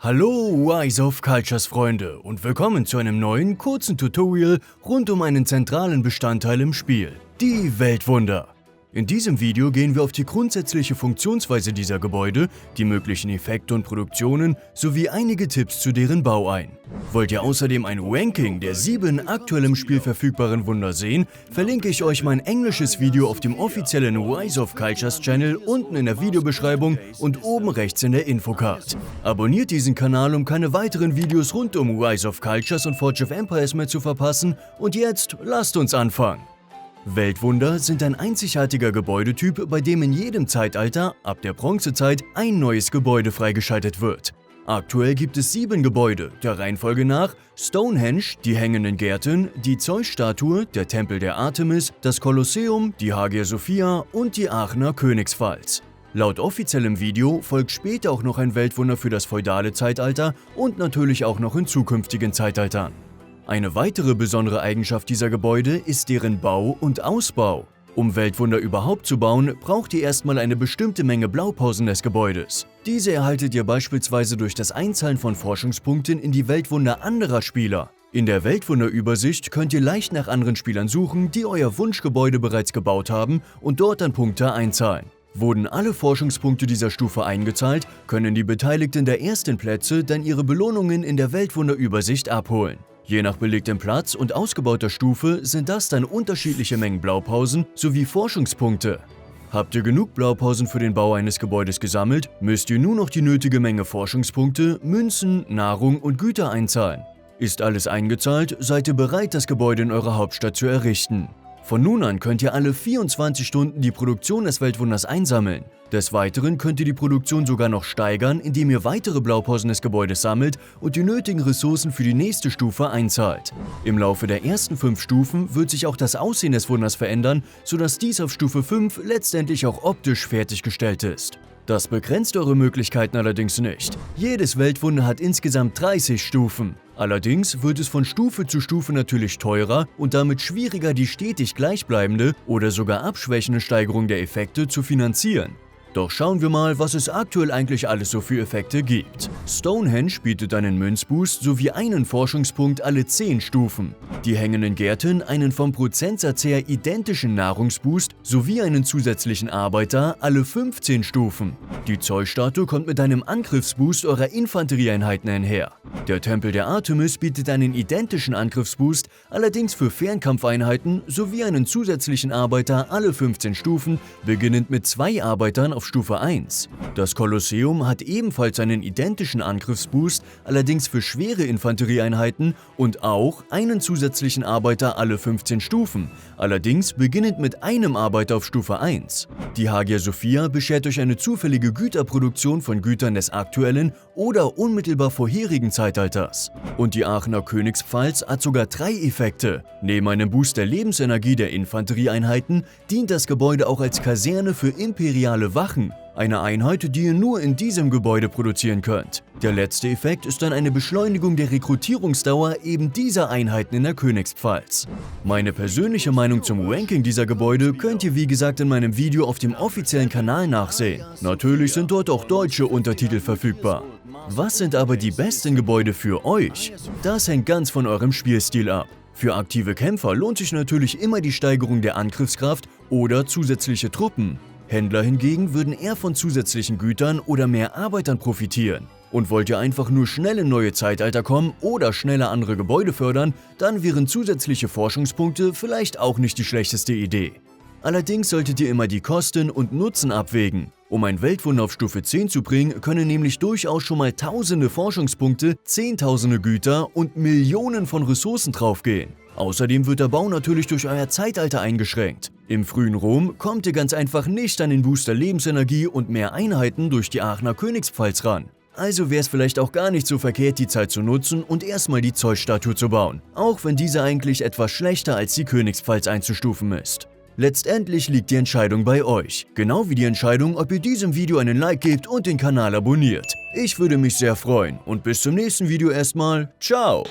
Hallo Rise of Cultures Freunde und willkommen zu einem neuen, kurzen Tutorial rund um einen zentralen Bestandteil im Spiel, die Weltwunder. In diesem Video gehen wir auf die grundsätzliche Funktionsweise dieser Gebäude, die möglichen Effekte und Produktionen sowie einige Tipps zu deren Bau ein. Wollt ihr außerdem ein Ranking der 7 aktuell im Spiel verfügbaren Wunder sehen, verlinke ich euch mein englisches Video auf dem offiziellen Rise of Cultures Channel unten in der Videobeschreibung und oben rechts in der Infocard. Abonniert diesen Kanal, um keine weiteren Videos rund um Rise of Cultures und Forge of Empires mehr zu verpassen, und jetzt lasst uns anfangen. Weltwunder sind ein einzigartiger Gebäudetyp, bei dem in jedem Zeitalter, ab der Bronzezeit, ein neues Gebäude freigeschaltet wird. Aktuell gibt es 7 Gebäude, der Reihenfolge nach: Stonehenge, die hängenden Gärten, die Zeus-Statue, der Tempel der Artemis, das Kolosseum, die Hagia Sophia und die Aachener Königspfalz. Laut offiziellem Video folgt später auch noch ein Weltwunder für das feudale Zeitalter und natürlich auch noch in zukünftigen Zeitaltern. Eine weitere besondere Eigenschaft dieser Gebäude ist deren Bau und Ausbau. Um Weltwunder überhaupt zu bauen, braucht ihr erstmal eine bestimmte Menge Blaupausen des Gebäudes. Diese erhaltet ihr beispielsweise durch das Einzahlen von Forschungspunkten in die Weltwunder anderer Spieler. In der Weltwunderübersicht könnt ihr leicht nach anderen Spielern suchen, die euer Wunschgebäude bereits gebaut haben, und dort dann Punkte einzahlen. Wurden alle Forschungspunkte dieser Stufe eingezahlt, können die Beteiligten der ersten Plätze dann ihre Belohnungen in der Weltwunderübersicht abholen. Je nach belegtem Platz und ausgebauter Stufe sind das dann unterschiedliche Mengen Blaupausen sowie Forschungspunkte. Habt ihr genug Blaupausen für den Bau eines Gebäudes gesammelt, müsst ihr nur noch die nötige Menge Forschungspunkte, Münzen, Nahrung und Güter einzahlen. Ist alles eingezahlt, seid ihr bereit, das Gebäude in eurer Hauptstadt zu errichten. Von nun an könnt ihr alle 24 Stunden die Produktion des Weltwunders einsammeln. Des Weiteren könnt ihr die Produktion sogar noch steigern, indem ihr weitere Blaupausen des Gebäudes sammelt und die nötigen Ressourcen für die nächste Stufe einzahlt. Im Laufe der ersten 5 Stufen wird sich auch das Aussehen des Wunders verändern, sodass dies auf Stufe 5 letztendlich auch optisch fertiggestellt ist. Das begrenzt eure Möglichkeiten allerdings nicht. Jedes Weltwunder hat insgesamt 30 Stufen. Allerdings wird es von Stufe zu Stufe natürlich teurer und damit schwieriger, die stetig gleichbleibende oder sogar abschwächende Steigerung der Effekte zu finanzieren. Doch schauen wir mal, was es aktuell eigentlich alles so für Effekte gibt. Stonehenge bietet einen Münzboost sowie einen Forschungspunkt alle 10 Stufen. Die hängenden Gärten einen vom Prozentsatz her identischen Nahrungsboost sowie einen zusätzlichen Arbeiter alle 15 Stufen. Die Zeus-Statue kommt mit einem Angriffsboost eurer Infanterieeinheiten einher. Der Tempel der Artemis bietet einen identischen Angriffsboost, allerdings für Fernkampfeinheiten, sowie einen zusätzlichen Arbeiter alle 15 Stufen, beginnend mit 2 Arbeitern auf Stufe 1. Das Kolosseum hat ebenfalls einen identischen Angriffsboost, allerdings für schwere Infanterieeinheiten, und auch einen zusätzlichen Arbeiter alle 15 Stufen, allerdings beginnend mit einem Arbeiter auf Stufe 1. Die Hagia Sophia beschert euch eine zufällige Güterproduktion von Gütern des aktuellen oder unmittelbar vorherigen Zeitalters. Und die Aachener Königspfalz hat sogar 3 Effekte. Neben einem Boost der Lebensenergie der Infanterieeinheiten dient das Gebäude auch als Kaserne für imperiale Wachen. Eine Einheit, die ihr nur in diesem Gebäude produzieren könnt. Der letzte Effekt ist dann eine Beschleunigung der Rekrutierungsdauer eben dieser Einheiten in der Königspfalz. Meine persönliche Meinung zum Ranking dieser Gebäude könnt ihr wie gesagt in meinem Video auf dem offiziellen Kanal nachsehen. Natürlich sind dort auch deutsche Untertitel verfügbar. Was sind aber die besten Gebäude für euch? Das hängt ganz von eurem Spielstil ab. Für aktive Kämpfer lohnt sich natürlich immer die Steigerung der Angriffskraft oder zusätzliche Truppen. Händler hingegen würden eher von zusätzlichen Gütern oder mehr Arbeitern profitieren. Und wollt ihr einfach nur schnell in neue Zeitalter kommen oder schneller andere Gebäude fördern, dann wären zusätzliche Forschungspunkte vielleicht auch nicht die schlechteste Idee. Allerdings solltet ihr immer die Kosten und Nutzen abwägen. Um ein Weltwunder auf Stufe 10 zu bringen, können nämlich durchaus schon mal tausende Forschungspunkte, zehntausende Güter und Millionen von Ressourcen draufgehen. Außerdem wird der Bau natürlich durch euer Zeitalter eingeschränkt. Im frühen Rom kommt ihr ganz einfach nicht an den Booster Lebensenergie und mehr Einheiten durch die Aachener Königspfalz ran. Also wäre es vielleicht auch gar nicht so verkehrt, die Zeit zu nutzen und erstmal die Zeus-Statue zu bauen, auch wenn diese eigentlich etwas schlechter als die Königspfalz einzustufen ist. Letztendlich liegt die Entscheidung bei euch, genau wie die Entscheidung, ob ihr diesem Video einen Like gebt und den Kanal abonniert. Ich würde mich sehr freuen und bis zum nächsten Video erstmal, ciao!